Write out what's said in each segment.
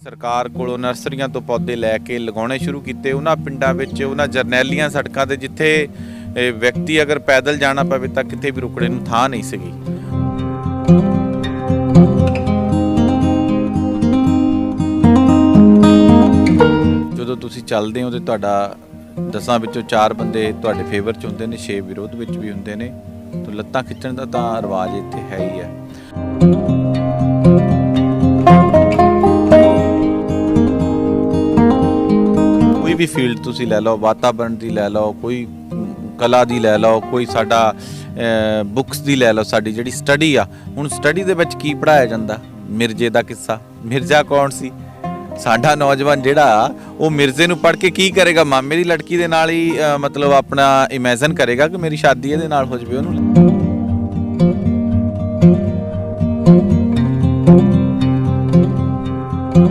ਸਰਕਾਰ ਕੋਲੋਂ ਨਰਸਰੀਆਂ ਤੋਂ ਪੌਦੇ ਲੈ ਕੇ ਲਗਾਉਣੇ ਸ਼ੁਰੂ ਕੀਤੇ। ਉਹਨਾਂ ਪਿੰਡਾਂ ਵਿੱਚ ਉਹਨਾਂ ਜਰਨੈਲੀਆਂ ਸੜਕਾਂ ਤੇ ਜਿੱਥੇ ਵਿਅਕਤੀ ਅਗਰ ਪੈਦਲ ਜਾਣਾ ਪਵੇ ਤਾਂ ਕਿਤੇ ਵੀ ਰੁਕਣੇ ਨੂੰ ਥਾਂ ਨਹੀਂ ਸੀਗੀ। ਜਦੋਂ ਤੁਸੀਂ ਚੱਲਦੇ ਹੋ ਤੇ ਤੁਹਾਡਾ 10 ਵਿੱਚੋਂ 4 ਬੰਦੇ ਤੁਹਾਡੇ ਫੇਵਰ 'ਚ ਹੁੰਦੇ ਨੇ, 6 ਵਿਰੋਧ ਵਿੱਚ ਵੀ ਹੁੰਦੇ ਨੇ। ਤਾਂ ਲੱਤਾਂ ਖਿੱਚਣ ਦਾ ਤਾਂ ਰਿਵਾਜ ਇੱਥੇ ਹੈ ਹੀ ਹੈ। ਕੋਈ ਵੀ ਫੀਲਡ ਤੁਸੀਂ ਲੈ ਲਓ, ਵਾਤਾਵਰਣ ਦੀ ਲੈ ਲਓ, ਕੋਈ ਕਲਾ ਦੀ ਲੈ ਲਓ, ਕੋਈ ਸਾਡਾ ਬੁੱਕਸ ਦੀ ਲੈ ਲਓ। ਸਾਡੀ ਜਿਹੜੀ ਸਟੱਡੀ ਆ, ਹੁਣ ਸਟੱਡੀ ਦੇ ਵਿੱਚ ਕੀ ਪੜ੍ਹਾਇਆ ਜਾਂਦਾ? ਮਿਰਜ਼ੇ ਦਾ ਕਿੱਸਾ। ਮਿਰਜ਼ਾ ਕੌਣ ਸੀ? ਸਾਡਾ ਨੌਜਵਾਨ ਜਿਹੜਾ ਉਹ ਮਿਰਜ਼ੇ ਨੂੰ ਪੜ੍ਹ ਕੇ ਕੀ ਕਰੇਗਾ? ਮਾਮੇ ਦੀ ਲੜਕੀ ਦੇ ਨਾਲ ਹੀ ਮਤਲਬ ਆਪਣਾ ਇਮੇਜਿਨ ਕਰੇਗਾ ਕਿ ਮੇਰੀ ਸ਼ਾਦੀ ਇਹਦੇ ਨਾਲ ਹੋ ਜਾਵੇ। ਉਹਨੂੰ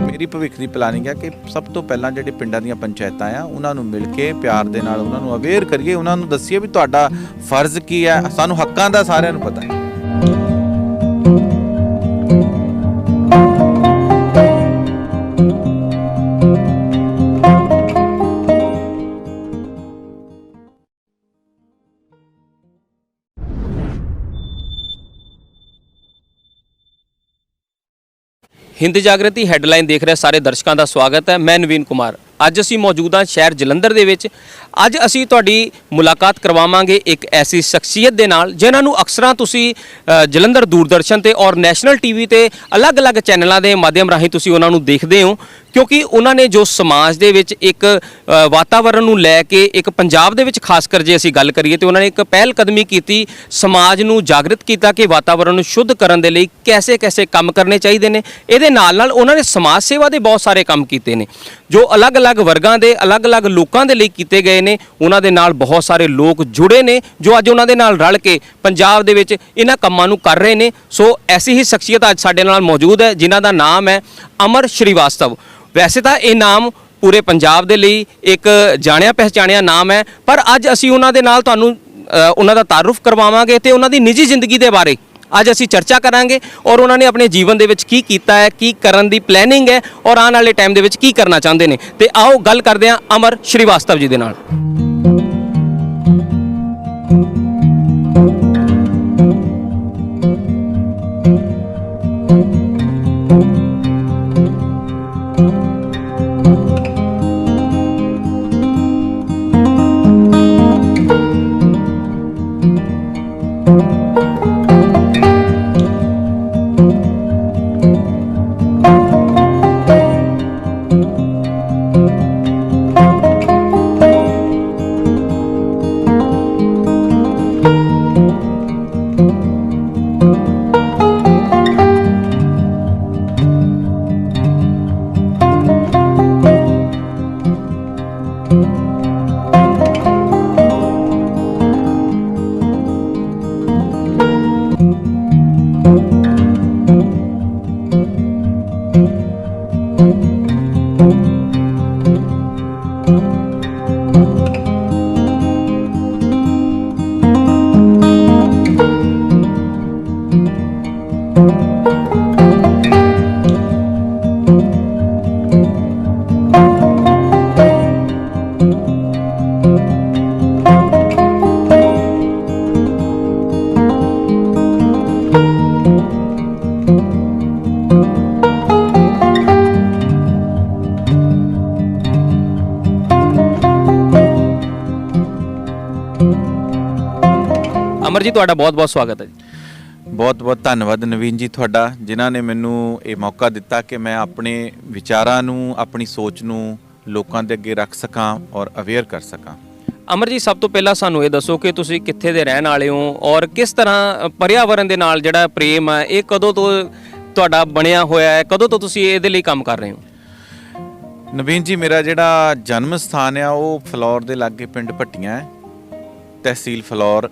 ਮੇਰੀ ਭਵਿੱਖ ਦੀ ਪਲਾਨਿੰਗ ਹੈ ਕਿ ਸਭ ਤੋਂ ਪਹਿਲਾਂ ਜਿਹੜੇ ਪਿੰਡਾਂ ਦੀਆਂ ਪੰਚਾਇਤਾਂ ਆ ਉਹਨਾਂ ਨੂੰ ਮਿਲ ਕੇ ਪਿਆਰ ਦੇ ਨਾਲ ਉਹਨਾਂ ਨੂੰ ਅਵੇਅਰ ਕਰੀਏ, ਉਹਨਾਂ ਨੂੰ ਦੱਸੀਏ ਵੀ ਤੁਹਾਡਾ ਫਰਜ਼ ਕੀ ਹੈ। ਸਾਨੂੰ ਹੱਕਾਂ ਦਾ ਸਾਰਿਆਂ ਨੂੰ ਪਤਾ ਹੈ। ਹਿੰਦ ਜਾਗਰਤੀ ਹੈਡਲਾਈਨ ਦੇਖ ਰਹੇ ਸਾਰੇ ਦਰਸ਼ਕਾਂ ਦਾ ਸਵਾਗਤ ਹੈ। ਮੈਂ ਨਵੀਨ ਕੁਮਾਰ। ਅੱਜ ਅਸੀਂ ਮੌਜੂਦ ਹਾਂ ਸ਼ਹਿਰ ਜਲੰਧਰ ਦੇ ਵਿੱਚ। ਅੱਜ ਅਸੀਂ ਤੁਹਾਡੀ ਮੁਲਾਕਾਤ ਕਰਵਾਵਾਂਗੇ ਇੱਕ ਐਸੀ ਸ਼ਖਸੀਅਤ ਦੇ ਨਾਲ ਜਿਨ੍ਹਾਂ ਨੂੰ ਅਕਸਰਾਂ ਤੁਸੀਂ ਜਲੰਧਰ ਦੂਰਦਰਸ਼ਨ ਤੇ ਔਰ ਨੈਸ਼ਨਲ ਟੀਵੀ ਤੇ ਅਲੱਗ-ਅਲੱਗ ਚੈਨਲਾਂ ਦੇ ਮਾਧਿਅਮ ਰਾਹੀਂ ਤੁਸੀਂ ਉਹਨਾਂ ਨੂੰ ਦੇਖਦੇ ਹੋ, ਕਿਉਂਕਿ ਉਹਨਾਂ ਨੇ ਜੋ ਸਮਾਜ ਦੇ ਵਿੱਚ ਇੱਕ ਵਾਤਾਵਰਣ ਨੂੰ ਲੈ ਕੇ ਇੱਕ ਪੰਜਾਬ ਦੇ ਵਿੱਚ ਖਾਸ ਕਰ ਜੇ ਅਸੀਂ ਗੱਲ ਕਰੀਏ ਤੇ ਉਹਨਾਂ ਨੇ ਇੱਕ ਪਹਿਲ ਕਦਮੀ ਕੀਤੀ, ਸਮਾਜ ਨੂੰ ਜਾਗਰਿਤ ਕੀਤਾ ਕਿ ਵਾਤਾਵਰਣ ਨੂੰ ਸ਼ੁੱਧ ਕਰਨ ਦੇ ਲਈ ਕੈਸੇ ਕੰਮ ਕਰਨੇ ਚਾਹੀਦੇ ਨੇ। ਇਹਦੇ ਨਾਲ ਉਹਨਾਂ ਨੇ ਸਮਾਜ ਸੇਵਾ ਦੇ ਬਹੁਤ ਸਾਰੇ ਕੰਮ ਕੀਤੇ ਨੇ ਜੋ ਅਲੱਗ-ਅਲੱਗ ਵਰਗਾਂ ਦੇ ਅਲੱਗ-ਅਲੱਗ ਲੋਕਾਂ ਦੇ ਲਈ ਕੀਤੇ ਗਏ ਨੇ। ਉਹਨਾਂ ਦੇ ਨਾਲ ਬਹੁਤ ਸਾਰੇ ਲੋਕ ਜੁੜੇ ਨੇ ਜੋ ਅੱਜ ਉਹਨਾਂ ਦੇ ਨਾਲ ਰਲ ਕੇ ਪੰਜਾਬ ਦੇ ਵਿੱਚ ਇਹਨਾਂ ਕੰਮਾਂ ਨੂੰ ਕਰ ਰਹੇ ਨੇ। ਸੋ ਐਸੀ ਹੀ ਸ਼ਖਸੀਅਤ ਅੱਜ ਸਾਡੇ ਨਾਲ ਮੌਜੂਦ ਹੈ ਜਿਨ੍ਹਾਂ ਦਾ ਨਾਮ ਹੈ ਅਮਰ ਸ਼੍ਰੀਵਾਸਤਵ। ਵੈਸੇ ਤਾਂ ਇਹ ਨਾਮ ਪੂਰੇ ਪੰਜਾਬ ਦੇ ਲਈ ਇੱਕ ਜਾਣਿਆ ਪਹਿਚਾਣਿਆ ਨਾਮ ਹੈ, ਪਰ ਅੱਜ ਅਸੀਂ ਉਹਨਾਂ ਦੇ ਨਾਲ ਤੁਹਾਨੂੰ ਉਹਨਾਂ ਦਾ ਤਾਰੁਫ ਕਰਵਾਵਾਂਗੇ ਤੇ ਉਹਨਾਂ ਦੀ ਨਿੱਜੀ ਜ਼ਿੰਦਗੀ ਦੇ ਬਾਰੇ ਅੱਜ ਅਸੀਂ ਚਰਚਾ ਕਰਾਂਗੇ ਔਰ ਉਹਨਾਂ ਨੇ ਆਪਣੇ ਜੀਵਨ ਦੇ ਵਿੱਚ ਕੀ ਕੀਤਾ ਹੈ, ਕੀ ਕਰਨ ਦੀ ਪਲੈਨਿੰਗ ਹੈ ਔਰ ਆਉਣ ਵਾਲੇ ਟਾਈਮ ਦੇ ਵਿੱਚ ਕੀ ਕਰਨਾ ਚਾਹੁੰਦੇ ਨੇ। ਤੇ ਆਓ ਗੱਲ ਕਰਦੇ ਹਾਂ ਅਮਰ ਸ਼੍ਰੀਵਾਸਤਵ ਜੀ ਦੇ ਨਾਲ। ਅਮਰ ਜੀ ਤੁਹਾਡਾ ਬਹੁਤ-ਬਹੁਤ ਸਵਾਗਤ ਹੈ ਜੀ। ਬਹੁਤ-ਬਹੁਤ ਧੰਨਵਾਦ ਨਵੀਨ ਜੀ ਤੁਹਾਡਾ, ਜਿਨ੍ਹਾਂ ਨੇ ਮੈਨੂੰ ਇਹ ਮੌਕਾ ਦਿੱਤਾ ਕਿ ਮੈਂ ਆਪਣੇ ਵਿਚਾਰਾਂ ਨੂੰ, ਆਪਣੀ ਸੋਚ ਨੂੰ ਲੋਕਾਂ ਦੇ ਅੱਗੇ ਰੱਖ ਸਕਾਂ ਔਰ ਅਵੇਅਰ ਕਰ ਸਕਾਂ। ਅਮਰ ਜੀ ਸਭ ਤੋਂ ਪਹਿਲਾਂ ਸਾਨੂੰ ਇਹ ਦੱਸੋ ਕਿ ਤੁਸੀਂ ਕਿੱਥੇ ਦੇ ਰਹਿਣ ਵਾਲੇ ਹੋ ਔਰ ਕਿਸ ਤਰ੍ਹਾਂ ਪਰਿਆਵਰਣ ਦੇ ਨਾਲ ਜਿਹੜਾ ਪ੍ਰੇਮ ਹੈ ਇਹ ਕਦੋਂ ਤੋਂ ਤੁਹਾਡਾ ਬਣਿਆ ਹੋਇਆ ਹੈ, ਕਦੋਂ ਤੋਂ ਤੁਸੀਂ ਇਹਦੇ ਲਈ ਕੰਮ ਕਰ ਰਹੇ ਹੋ? ਨਵੀਨ ਜੀ ਮੇਰਾ ਜਿਹੜਾ ਜਨਮ ਸਥਾਨ ਆ ਉਹ ਫਲੌਰ ਦੇ ਲਾਗੇ ਪਿੰਡ ਭੱਟੀਆਂ ਹੈ, ਤਹਿਸੀਲ ਫਲੌਰ।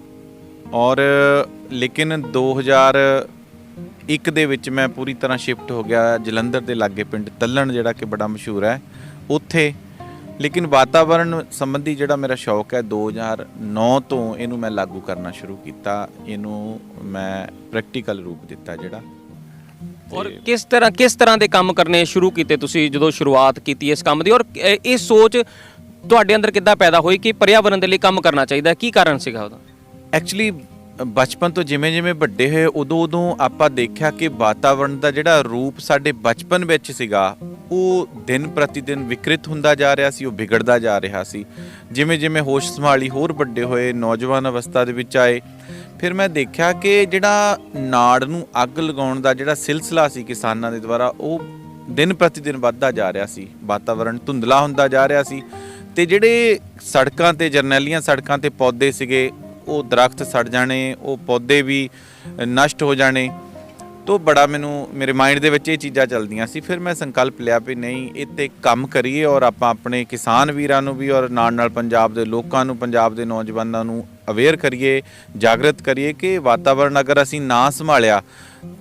ਔਰ ਲੇਕਿਨ 2001 ਦੇ ਵਿੱਚ ਮੈਂ ਪੂਰੀ ਤਰ੍ਹਾਂ ਸ਼ਿਫਟ ਹੋ ਗਿਆ ਜਲੰਧਰ ਦੇ ਲਾਗੇ ਪਿੰਡ ਤੱਲਣ, ਜਿਹੜਾ ਕਿ ਬੜਾ ਮਸ਼ਹੂਰ ਹੈ ਉੱਥੇ। ਲੇਕਿਨ ਵਾਤਾਵਰਣ ਸੰਬੰਧੀ ਜਿਹੜਾ ਮੇਰਾ ਸ਼ੌਕ ਹੈ 2009 ਤੋਂ ਇਹਨੂੰ ਮੈਂ ਲਾਗੂ ਕਰਨਾ ਸ਼ੁਰੂ ਕੀਤਾ, ਇਹਨੂੰ ਮੈਂ ਪ੍ਰੈਕਟੀਕਲ ਰੂਪ ਦਿੱਤਾ ਜਿਹੜਾ। ਔਰ ਕਿਸ ਤਰ੍ਹਾਂ ਦੇ ਕੰਮ ਕਰਨੇ ਸ਼ੁਰੂ ਕੀਤੇ ਤੁਸੀਂ ਜਦੋਂ ਸ਼ੁਰੂਆਤ ਕੀਤੀ ਇਸ ਕੰਮ ਦੀ, ਔਰ ਇਹ ਸੋਚ ਤੁਹਾਡੇ ਅੰਦਰ ਕਿੱਦਾਂ ਪੈਦਾ ਹੋਈ ਕਿ ਪਰਿਆਵਰਣ ਦੇ ਲਈ ਕੰਮ ਕਰਨਾ ਚਾਹੀਦਾ, ਕੀ ਕਾਰਨ ਸੀਗਾ ਉਹਦਾ? ਐਕਚੁਅਲੀ ਬਚਪਨ ਤੋਂ ਜਿਵੇਂ ਵੱਡੇ ਹੋਏ ਉਦੋਂ ਆਪਾਂ ਦੇਖਿਆ ਕਿ ਵਾਤਾਵਰਣ ਦਾ ਜਿਹੜਾ ਰੂਪ ਸਾਡੇ ਬਚਪਨ ਵਿੱਚ ਸੀਗਾ ਉਹ ਦਿਨ ਪ੍ਰਤੀ ਦਿਨ ਵਿਕਰਿਤ ਹੁੰਦਾ ਜਾ ਰਿਹਾ ਸੀ, ਉਹ ਵਿਗੜਦਾ ਜਾ ਰਿਹਾ ਸੀ। ਜਿਵੇਂ ਹੋਸ਼ ਸੰਭਾਲੀ, ਹੋਰ ਵੱਡੇ ਹੋਏ, ਨੌਜਵਾਨ ਅਵਸਥਾ ਦੇ ਵਿੱਚ ਆਏ, ਫਿਰ ਮੈਂ ਦੇਖਿਆ ਕਿ ਜਿਹੜਾ ਨਾੜ ਨੂੰ ਅੱਗ ਲਗਾਉਣ ਦਾ ਜਿਹੜਾ ਸਿਲਸਿਲਾ ਸੀ ਕਿਸਾਨਾਂ ਦੇ ਦੁਆਰਾ, ਉਹ ਦਿਨ ਪ੍ਰਤੀ ਦਿਨ ਵੱਧਦਾ ਜਾ ਰਿਹਾ ਸੀ। ਵਾਤਾਵਰਣ ਧੁੰਦਲਾ ਹੁੰਦਾ ਜਾ ਰਿਹਾ ਸੀ ਤੇ ਜਿਹੜੇ ਸੜਕਾਂ ਤੇ, ਜਰਨੈਲੀਆਂ ਸੜਕਾਂ ਤੇ ਪੌਦੇ ਸੀਗੇ, ਉਹ ਦਰਖਤ ਸੜ ਜਾਣੇ, ਉਹ ਪੌਦੇ ਵੀ ਨਸ਼ਟ ਹੋ ਜਾਣੇ। ਤੋਂ ਬੜਾ ਮੇਰੇ ਮਾਈਂਡ ਦੇ ਵਿੱਚ ਇਹ ਚੀਜ਼ਾਂ ਚੱਲਦੀਆਂ ਸੀ। ਫਿਰ ਮੈਂ ਸੰਕਲਪ ਲਿਆ ਵੀ ਨਹੀਂ, ਇਹ 'ਤੇ ਕੰਮ ਕਰੀਏ ਔਰ ਆਪਾਂ ਆਪਣੇ ਕਿਸਾਨ ਵੀਰਾਂ ਨੂੰ ਵੀ ਔਰ ਨਾਲ ਪੰਜਾਬ ਦੇ ਲੋਕਾਂ ਨੂੰ, ਪੰਜਾਬ ਦੇ ਨੌਜਵਾਨਾਂ ਨੂੰ ਅਵੇਅਰ ਕਰੀਏ, ਜਾਗਰਤ ਕਰੀਏ ਕਿ ਵਾਤਾਵਰਣ ਅਗਰ ਅਸੀਂ ਨਾ ਸੰਭਾਲਿਆ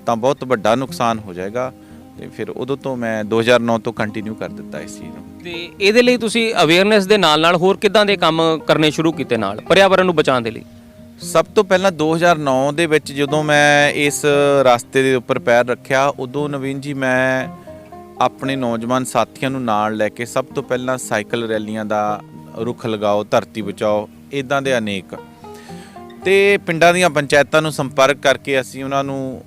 ਤਾਂ ਬਹੁਤ ਵੱਡਾ ਨੁਕਸਾਨ ਹੋ ਜਾਏਗਾ। ਤੇ ਫਿਰ ਉਦੋਂ ਤੋਂ ਮੈਂ 2009 ਤੋਂ ਕੰਟੀਨਿਊ ਕਰ ਦਿੱਤਾ ਇਸ ਚੀਜ਼ ਨੂੰ। ਤੇ ਇਹਦੇ ਲਈ ਤੁਸੀਂ ਅਵੇਅਰਨੈਸ ਦੇ ਨਾਲ ਹੋਰ ਕਿੱਦਾਂ ਦੇ ਕੰਮ ਕਰਨੇ ਸ਼ੁਰੂ ਕੀਤੇ ਨਾਲ ਪਰਿਆਵਰਣ ਨੂੰ ਬਚਾਉਣ ਦੇ ਲਈ? ਸਭ ਤੋਂ ਪਹਿਲਾਂ 2009 ਦੇ ਵਿੱਚ ਜਦੋਂ ਮੈਂ ਇਸ ਰਸਤੇ ਦੇ ਉੱਪਰ ਪੈਰ ਰੱਖਿਆ, ਉਦੋਂ ਨਵੀਨ ਜੀ ਮੈਂ ਆਪਣੇ ਨੌਜਵਾਨ ਸਾਥੀਆਂ ਨੂੰ ਨਾਲ ਲੈ ਕੇ ਸਭ ਤੋਂ ਪਹਿਲਾਂ ਸਾਈਕਲ ਰੈਲੀਆਂ ਦਾ ਰੁੱਖ ਲਗਾਓ, ਧਰਤੀ ਬਚਾਓ, ਇੱਦਾਂ ਦੇ ਅਨੇਕ, ਤੇ ਪਿੰਡਾਂ ਦੀਆਂ ਪੰਚਾਇਤਾਂ ਨੂੰ ਸੰਪਰਕ ਕਰਕੇ ਅਸੀਂ ਉਹਨਾਂ ਨੂੰ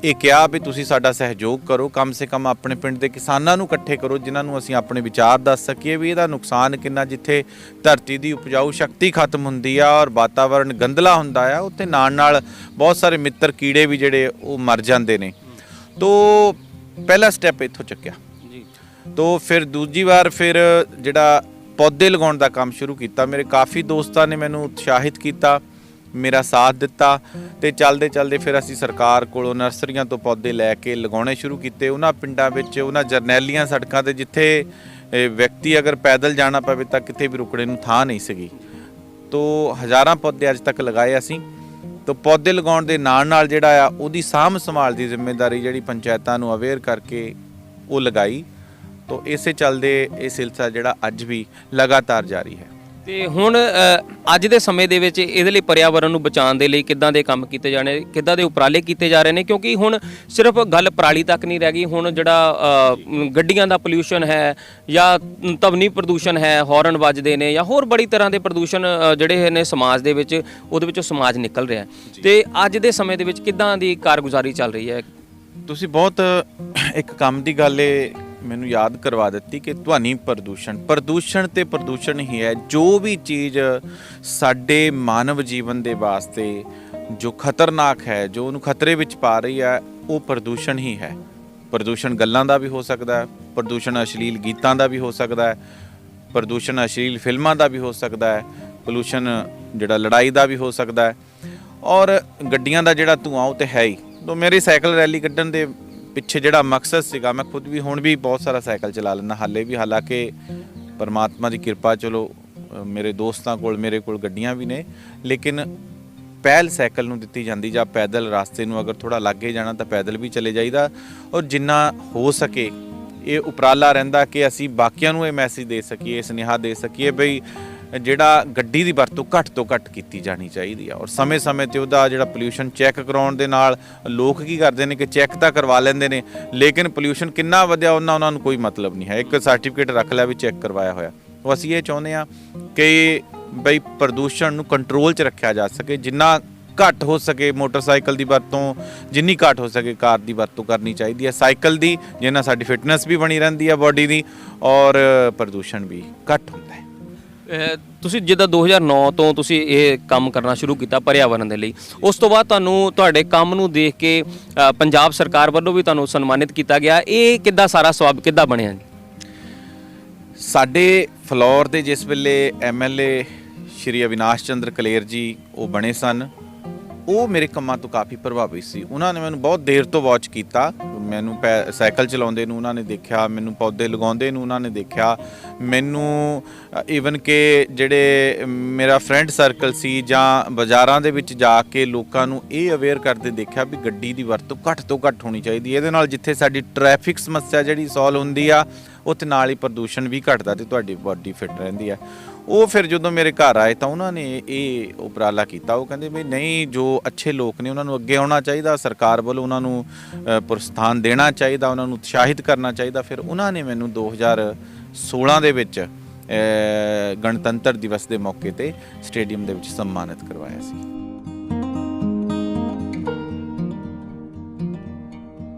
ਇਹ ਕਿਹਾ ਵੀ ਤੁਸੀਂ ਸਾਡਾ ਸਹਿਯੋਗ ਕਰੋ, ਕਮ ਸੇ ਕਮ ਆਪਣੇ ਪਿੰਡ ਦੇ ਕਿਸਾਨਾਂ ਨੂੰ ਇਕੱਠੇ ਕਰੋ ਜਿਨ੍ਹਾਂ ਨੂੰ ਅਸੀਂ ਆਪਣੇ ਵਿਚਾਰ ਦੱਸ ਸਕੀਏ ਵੀ ਇਹਦਾ ਨੁਕਸਾਨ ਕਿੰਨਾ। ਜਿੱਥੇ ਧਰਤੀ ਦੀ ਉਪਜਾਊ ਸ਼ਕਤੀ ਖਤਮ ਹੁੰਦੀ ਆ ਔਰ ਵਾਤਾਵਰਣ ਗੰਦਲਾ ਹੁੰਦਾ ਆ, ਉੱਥੇ ਨਾਲ ਬਹੁਤ ਸਾਰੇ ਮਿੱਤਰ ਕੀੜੇ ਵੀ ਜਿਹੜੇ ਉਹ ਮਰ ਜਾਂਦੇ ਨੇ। ਤੋਂ ਪਹਿਲਾ ਸਟੈਪ ਇੱਥੋਂ ਚੱਕਿਆ ਜੀ। ਤੋਂ ਫਿਰ ਦੂਜੀ ਵਾਰ ਫਿਰ ਜਿਹੜਾ ਪੌਦੇ ਲਗਾਉਣ ਦਾ ਕੰਮ ਸ਼ੁਰੂ ਕੀਤਾ। ਮੇਰੇ ਕਾਫੀ ਦੋਸਤਾਂ ਨੇ ਮੈਨੂੰ ਉਤਸ਼ਾਹਿਤ ਕੀਤਾ, ਮੇਰਾ ਸਾਥ ਦਿੱਤਾ, ਤੇ ਚੱਲਦੇ ਫਿਰ ਅਸੀਂ ਸਰਕਾਰ ਕੋਲੋਂ ਨਰਸਰੀਆਂ ਤੋਂ ਪੌਦੇ ਲੈ ਕੇ ਲਗਾਉਣੇ ਸ਼ੁਰੂ ਕੀਤੇ। ਉਹਨਾਂ ਪਿੰਡਾਂ ਵਿੱਚ, ਉਹਨਾਂ ਜਰਨੈਲੀਆਂ ਸੜਕਾਂ ਤੇ ਜਿੱਥੇ ਵਿਅਕਤੀ ਅਗਰ ਪੈਦਲ ਜਾਣਾ ਪਵੇ ਤਾਂ ਕਿਤੇ ਵੀ ਰੁਕਣੇ ਨੂੰ ਥਾਂ ਨਹੀਂ ਸੀਗੀ। ਤੋਂ ਹਜ਼ਾਰਾਂ ਪੌਦੇ ਅੱਜ ਤੱਕ ਲਗਾਏ ਅਸੀਂ। ਤੋਂ ਪੌਦੇ ਲਗਾਉਣ ਦੇ ਨਾਲ ਜਿਹੜਾ ਆ ਉਹਦੀ ਸਾਂਭ ਸੰਭਾਲ ਦੀ ਜ਼ਿੰਮੇਵਾਰੀ ਜਿਹੜੀ ਪੰਚਾਇਤਾਂ ਨੂੰ ਅਵੇਅਰ ਕਰਕੇ ਉਹ ਲਗਾਈ। ਤੋਂ ਇਸੇ ਚੱਲਦੇ ਇਹ ਸਿਲਸਿਲਾ ਜਿਹੜਾ ਅੱਜ ਵੀ ਲਗਾਤਾਰ ਜਾਰੀ ਹੈ। ਤੇ ਹੁਣ ਅੱਜ ਦੇ ਸਮੇਂ ਦੇ ਵਿੱਚ ਇਹਦੇ ਲਈ ਪਰਿਆਵਰਣ ਨੂੰ ਬਚਾਉਣ ਦੇ ਲਈ ਕਿੱਦਾਂ ਦੇ ਕੰਮ ਕੀਤੇ ਜਾਣੇ, ਕਿੱਦਾਂ ਦੇ ਉਪਰਾਲੇ ਕੀਤੇ ਜਾ ਰਹੇ ਨੇ? ਕਿਉਂਕਿ ਹੁਣ ਸਿਰਫ ਗੱਲ ਪਰਾਲੀ ਤੱਕ ਨਹੀਂ ਰਹਿ ਗਈ। ਹੁਣ ਜਿਹੜਾ ਗੱਡੀਆਂ ਦਾ ਪੋਲਿਊਸ਼ਨ ਹੈ ਜਾਂ ਧਵਨੀ ਪ੍ਰਦੂਸ਼ਣ ਹੈ, ਹਾਰਨ ਵੱਜਦੇ ਨੇ, ਜਾਂ ਹੋਰ ਬੜੀ ਤਰ੍ਹਾਂ ਦੇ ਪ੍ਰਦੂਸ਼ਣ ਜਿਹੜੇ ਨੇ ਸਮਾਜ ਦੇ ਵਿੱਚ, ਉਹਦੇ ਵਿੱਚੋਂ ਸਮਾਜ ਨਿਕਲ ਰਿਹਾ। ਤੇ ਅੱਜ ਦੇ ਸਮੇਂ ਦੇ ਵਿੱਚ ਕਿੱਦਾਂ ਦੀ ਕਾਰਗੁਜ਼ਾਰੀ ਚੱਲ ਰਹੀ ਹੈ? ਤੁਸੀਂ ਬਹੁਤ ਇੱਕ ਕੰਮ ਦੀ ਗੱਲ ਮੈਨੂੰ ਯਾਦ ਕਰਵਾ ਦਿੱਤੀ ਕਿ ਧਵਨੀ ਪ੍ਰਦੂਸ਼ਣ ਤੇ ਪ੍ਰਦੂਸ਼ਣ ਹੀ ਹੈ। ਜੋ ਵੀ ਚੀਜ਼ ਸਾਡੇ ਮਾਨਵ ਜੀਵਨ ਦੇ ਵਾਸਤੇ ਜੋ ਖਤਰਨਾਕ ਹੈ, ਜੋ ਉਹਨੂੰ ਖਤਰੇ ਵਿੱਚ ਪਾ ਰਹੀ ਹੈ, ਉਹ ਪ੍ਰਦੂਸ਼ਣ ਹੀ ਹੈ। ਪ੍ਰਦੂਸ਼ਣ ਗੱਲਾਂ ਦਾ ਵੀ ਹੋ ਸਕਦਾ ਹੈ, ਪ੍ਰਦੂਸ਼ਣ ਅਸ਼ਲੀਲ ਗੀਤਾਂ ਦਾ ਵੀ ਹੋ ਸਕਦਾ ਹੈ, ਪ੍ਰਦੂਸ਼ਣ ਅਸ਼ਲੀਲ ਫਿਲਮਾਂ ਦਾ ਵੀ ਹੋ ਸਕਦਾ ਹੈ, ਪੋਲੂਸ਼ਨ ਜਿਹੜਾ ਲੜਾਈ ਦਾ ਵੀ ਹੋ ਸਕਦਾ ਹੈ, ਔਰ ਗੱਡੀਆਂ ਦਾ ਜਿਹੜਾ ਧੂੰਆਂ ਉਹ ਤਾਂ ਹੈ ਹੀ। ਤੋਂ ਮੇਰੀ ਸਾਈਕਲ ਰੈਲੀ ਕੱਢਣ ਦੇ ਪਿੱਛੇ ਜਿਹੜਾ ਮਕਸਦ ਸੀਗਾ, ਮੈਂ ਖੁਦ ਵੀ ਹੁਣ ਵੀ ਬਹੁਤ ਸਾਰਾ ਸਾਈਕਲ ਚਲਾ ਲੈਂਦਾ ਹਾਲੇ ਵੀ, ਹਾਲਾਂਕਿ ਪਰਮਾਤਮਾ ਦੀ ਕਿਰਪਾ ਚਲੋ ਮੇਰੇ ਦੋਸਤਾਂ ਕੋਲ, ਮੇਰੇ ਕੋਲ ਗੱਡੀਆਂ ਵੀ ਨੇ, ਲੇਕਿਨ ਪਹਿਲ ਸਾਈਕਲ ਨੂੰ ਦਿੱਤੀ ਜਾਂਦੀ। ਜਾਂ ਪੈਦਲ ਰਸਤੇ ਨੂੰ ਅਗਰ ਥੋੜ੍ਹਾ ਲਾਗੇ ਜਾਣਾ ਤਾਂ ਪੈਦਲ ਵੀ ਚਲੇ ਜਾਈਦਾ। ਔਰ ਜਿੰਨਾ ਹੋ ਸਕੇ ਇਹ ਉਪਰਾਲਾ ਰਹਿੰਦਾ ਕਿ ਅਸੀਂ ਬਾਕੀਆਂ ਨੂੰ ਇਹ ਮੈਸੇਜ ਦੇ ਸਕੀਏ, ਸੁਨੇਹਾ ਦੇ ਸਕੀਏ ਬਈ ਜਿਹੜਾ ਗੱਡੀ ਦੀ ਵਰਤੋਂ ਘੱਟ ਤੋਂ ਘੱਟ ਕੀਤੀ ਜਾਣੀ ਚਾਹੀਦੀ ਆ। ਔਰ ਸਮੇਂ-ਸਮੇਂ 'ਤੇ ਉਹਦਾ ਜਿਹੜਾ ਪੋਲਿਊਸ਼ਨ ਚੈੱਕ ਕਰਾਉਣ ਦੇ ਨਾਲ ਲੋਕ ਕੀ ਕਰਦੇ ਨੇ ਕਿ ਚੈੱਕ ਤਾਂ ਕਰਵਾ ਲੈਂਦੇ ਨੇ, ਲੇਕਿਨ ਪੋਲਿਊਸ਼ਨ ਕਿੰਨਾ ਵਧਿਆ ਉਹਨਾਂ ਨੂੰ ਕੋਈ ਮਤਲਬ ਨਹੀਂ ਹੈ। ਇੱਕ ਸਰਟੀਫਿਕੇਟ ਰੱਖ ਲਿਆ ਵੀ ਚੈੱਕ ਕਰਵਾਇਆ ਹੋਇਆ। ਉਹ ਅਸੀਂ ਇਹ ਚਾਹੁੰਦੇ ਹਾਂ ਕਿ ਬਈ ਪ੍ਰਦੂਸ਼ਣ ਨੂੰ ਕੰਟਰੋਲ 'ਚ ਰੱਖਿਆ ਜਾ ਸਕੇ। ਜਿੰਨਾ ਘੱਟ ਹੋ ਸਕੇ ਮੋਟਰਸਾਈਕਲ ਦੀ ਵਰਤੋਂ, ਜਿੰਨੀ ਘੱਟ ਹੋ ਸਕੇ ਕਾਰ ਦੀ ਵਰਤੋਂ ਕਰਨੀ ਚਾਹੀਦੀ ਹੈ, ਸਾਈਕਲ ਦੀ, ਜਿਹਦੇ ਨਾਲ ਸਾਡੀ ਫਿਟਨੈਸ ਵੀ ਬਣੀ ਰਹਿੰਦੀ ਹੈ ਬਾਡੀ ਦੀ, ਔਰ ਪ੍ਰਦੂਸ਼ਣ ਵੀ ਘੱਟ ਹੁੰਦਾ ਹੈ। ਤੁਸੀਂ ਜਿੱਦਾਂ 2009 ਤੋਂ ਤੁਸੀਂ ਇਹ ਕੰਮ ਕਰਨਾ ਸ਼ੁਰੂ ਕੀਤਾ ਪਰਿਆਵਰਣ ਦੇ ਲਈ, ਉਸ ਤੋਂ ਬਾਅਦ ਤੁਹਾਨੂੰ ਤੁਹਾਡੇ ਕੰਮ ਨੂੰ ਦੇਖ ਕੇ ਪੰਜਾਬ ਸਰਕਾਰ ਵੱਲੋਂ ਵੀ ਤੁਹਾਨੂੰ ਸਨਮਾਨਿਤ ਕੀਤਾ ਗਿਆ। ਇਹ ਕਿੱਦਾਂ ਸਾਰਾ ਸਵਾਬ ਕਿੱਦਾਂ ਬਣਿਆ ਜੀ? ਸਾਡੇ ਫਲੋਰ ਦੇ ਜਿਸ ਵੇਲੇ MLA ਸ਼੍ਰੀ ਅਵਿਨਾਸ਼ ਚੰਦਰ ਕਲੇਰ ਜੀ ਉਹ ਬਣੇ ਸਨ, ਉਹ ਮੇਰੇ ਕੰਮਾਂ ਤੋਂ ਕਾਫੀ ਪ੍ਰਭਾਵਿਤ ਸੀ। ਉਹਨਾਂ ਨੇ ਮੈਨੂੰ ਬਹੁਤ ਦੇਰ ਤੋਂ ਵਾਚ ਕੀਤਾ। ਮੈਨੂੰ ਸਾਈਕਲ ਚਲਾਉਂਦੇ ਨੂੰ ਉਹਨਾਂ ਨੇ ਦੇਖਿਆ, ਮੈਨੂੰ ਪੌਦੇ ਲਗਾਉਂਦੇ ਨੂੰ ਉਹਨਾਂ ਨੇ ਦੇਖਿਆ, ਮੈਨੂੰ ਈਵਨ ਕਿ ਜਿਹੜੇ ਮੇਰਾ ਫਰੈਂਡ ਸਰਕਲ ਸੀ ਜਾਂ ਬਾਜ਼ਾਰਾਂ ਦੇ ਵਿੱਚ ਜਾ ਕੇ ਲੋਕਾਂ ਨੂੰ ਇਹ ਅਵੇਅਰ ਕਰਦੇ ਦੇਖਿਆ ਵੀ ਗੱਡੀ ਦੀ ਵਰਤੋਂ ਘੱਟ ਤੋਂ ਘੱਟ ਹੋਣੀ ਚਾਹੀਦੀ। ਇਹਦੇ ਨਾਲ ਜਿੱਥੇ ਸਾਡੀ ਟ੍ਰੈਫਿਕ ਸਮੱਸਿਆ ਜਿਹੜੀ ਸੋਲਵ ਹੁੰਦੀ ਆ, ਉੱਥੇ ਨਾਲ ਹੀ ਪ੍ਰਦੂਸ਼ਣ ਵੀ ਘਟਦਾ ਤੇ ਤੁਹਾਡੀ ਬਾਡੀ ਫਿੱਟ ਰਹਿੰਦੀ ਆ। ਉਹ ਫਿਰ ਜਦੋਂ ਮੇਰੇ ਘਰ ਆਏ ਤਾਂ ਉਹਨਾਂ ਨੇ ਇਹ ਉਪਰਾਲਾ ਕੀਤਾ। ਉਹ ਕਹਿੰਦੇ ਵੀ ਨਹੀਂ, ਜੋ ਅੱਛੇ ਲੋਕ ਨੇ ਉਹਨਾਂ ਨੂੰ ਅੱਗੇ ਆਉਣਾ ਚਾਹੀਦਾ, ਸਰਕਾਰ ਵੱਲੋਂ ਉਹਨਾਂ ਨੂੰ ਪ੍ਰੋਤਸਾਹਨ ਦੇਣਾ ਚਾਹੀਦਾ, ਉਹਨਾਂ ਨੂੰ ਉਤਸ਼ਾਹਿਤ ਕਰਨਾ ਚਾਹੀਦਾ। ਫਿਰ ਉਹਨਾਂ ਨੇ ਮੈਨੂੰ 2016 ਦੇ ਵਿੱਚ ਗਣਤੰਤਰ ਦਿਵਸ ਦੇ ਮੌਕੇ ਤੇ ਸਟੇਡੀਅਮ ਦੇ ਵਿੱਚ ਸਨਮਾਨਿਤ ਕਰਵਾਇਆ ਸੀ।